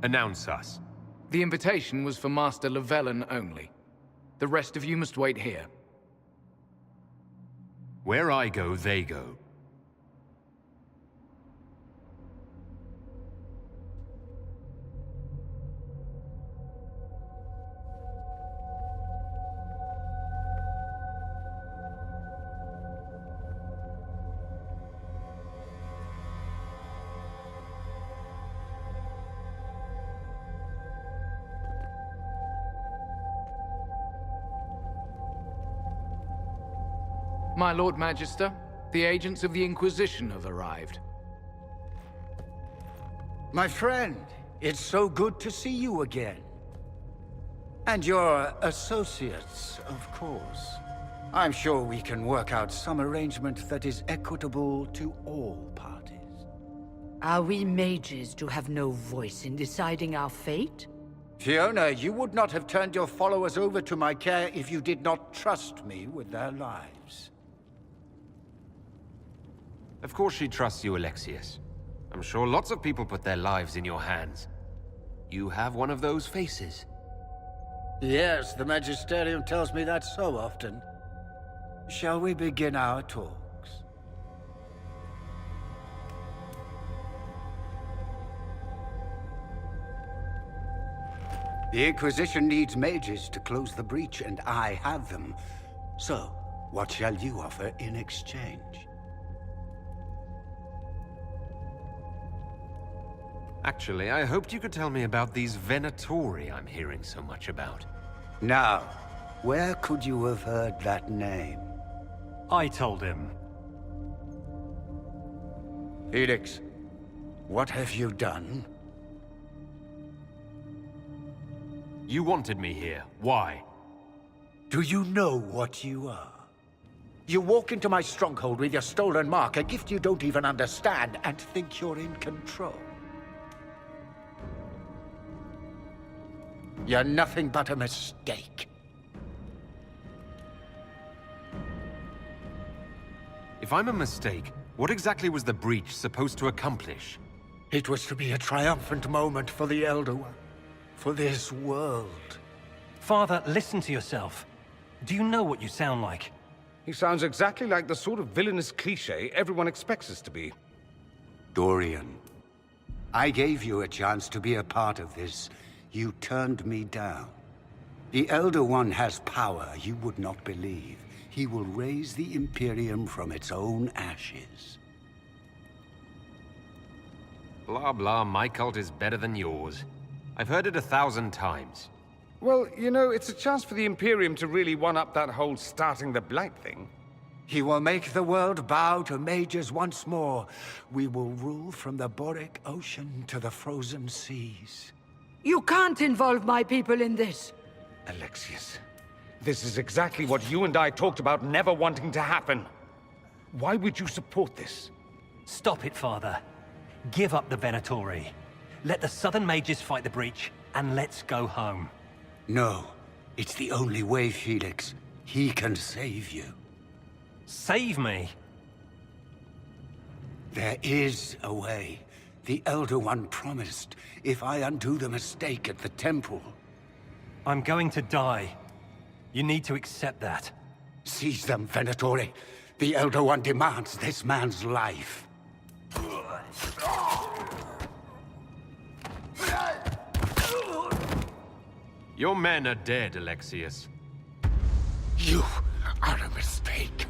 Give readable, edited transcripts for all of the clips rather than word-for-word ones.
Announce us. The invitation was for Master Llewellyn only. The rest of you must wait here. Where I go, they go. My Lord Magister, the agents of the Inquisition have arrived. My friend, it's so good to see you again. And your associates, of course. I'm sure we can work out some arrangement that is equitable to all parties. Are we mages to have no voice in deciding our fate? Fiona, you would not have turned your followers over to my care if you did not trust me with their lives. Of course she trusts you, Alexius. I'm sure lots of people put their lives in your hands. You have one of those faces. Yes, the Magisterium tells me that so often. Shall we begin our talks? The Inquisition needs mages to close the breach, and I have them. So, what shall you offer in exchange? Actually, I hoped you could tell me about these Venatori I'm hearing so much about. Now, where could you have heard that name? I told him. Felix, what have you done? You wanted me here. Why? Do you know what you are? You walk into my stronghold with your stolen mark, a gift you don't even understand, and think you're in control. You're nothing but a mistake. If I'm a mistake, what exactly was the breach supposed to accomplish? It was to be a triumphant moment for the Elder One. For this world. Father, listen to yourself. Do you know what you sound like? He sounds exactly like the sort of villainous cliché everyone expects us to be. Dorian, I gave you a chance to be a part of this. You turned me down. The Elder One has power you would not believe. He will raise the Imperium from its own ashes. Blah blah, my cult is better than yours. I've heard it 1,000 times. Well, you know, it's a chance for the Imperium to really one-up that whole starting the Blight thing. He will make the world bow to mages once more. We will rule from the Boric Ocean to the frozen seas. You can't involve my people in this. Alexius, this is exactly what you and I talked about never wanting to happen. Why would you support this? Stop it, Father. Give up the Venatori. Let the Southern Mages fight the breach, and let's go home. No, it's the only way, Felix. He can save you. Save me? There is a way. The Elder One promised, if I undo the mistake at the temple. I'm going to die. You need to accept that. Seize them, Venatori. The Elder One demands this man's life. Your men are dead, Alexius. You are a mistake.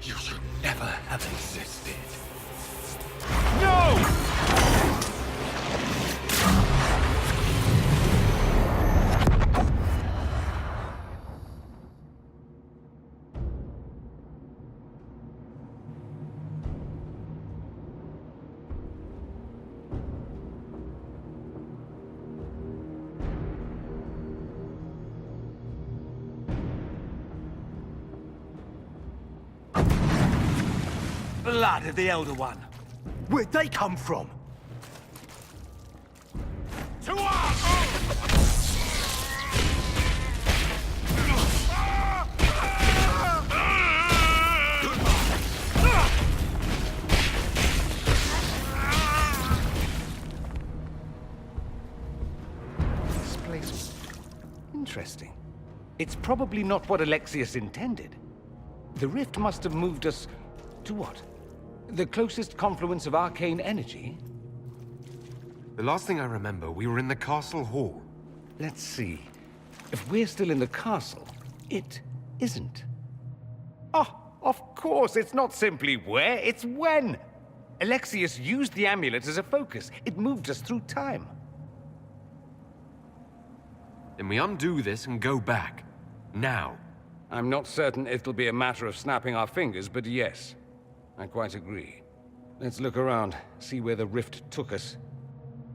You should never have existed. No! Blood of the Elder One. Where'd they come from? To us! it's probably not what Alexius intended. The rift must have moved us to what? The closest confluence of arcane energy? The last thing I remember, we were in the castle hall. Let's see. If we're still in the castle, it isn't. Oh, of course, it's not simply where, it's when! Alexius used the amulet as a focus. It moved us through time. Then we undo this and go back. Now. I'm not certain it'll be a matter of snapping our fingers, but yes. I quite agree. Let's look around, see where the rift took us.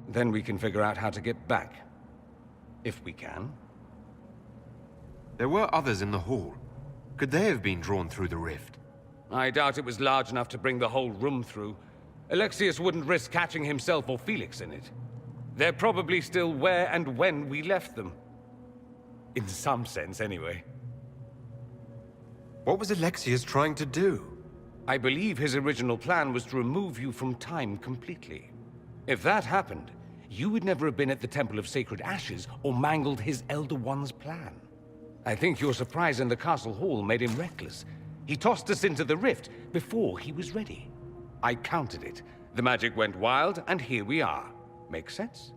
Then we can figure out how to get back. If we can. There were others in the hall. Could they have been drawn through the rift? I doubt it was large enough to bring the whole room through. Alexius wouldn't risk catching himself or Felix in it. They're probably still where and when we left them. In some sense, anyway. What was Alexius trying to do? I believe his original plan was to remove you from time completely. If that happened, you would never have been at the Temple of Sacred Ashes or mangled his Elder One's plan. I think your surprise in the castle hall made him reckless. He tossed us into the rift before he was ready. I countered it. The magic went wild, and here we are. Make sense?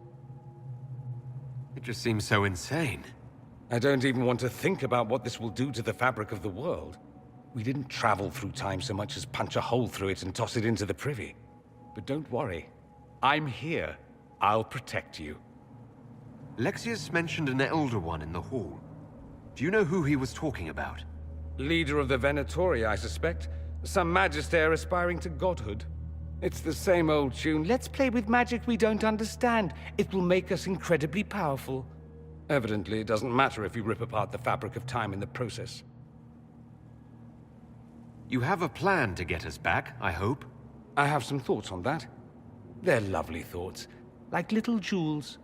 It just seems so insane. I don't even want to think about what this will do to the fabric of the world. We didn't travel through time so much as punch a hole through it and toss it into the privy. But don't worry. I'm here. I'll protect you. Alexius mentioned an Elder One in the hall. Do you know who he was talking about? Leader of the Venatori, I suspect. Some magister aspiring to godhood. It's the same old tune. Let's play with magic we don't understand. It will make us incredibly powerful. Evidently, it doesn't matter if you rip apart the fabric of time in the process. You have a plan to get us back, I hope? I have some thoughts on that. They're lovely thoughts, like little jewels.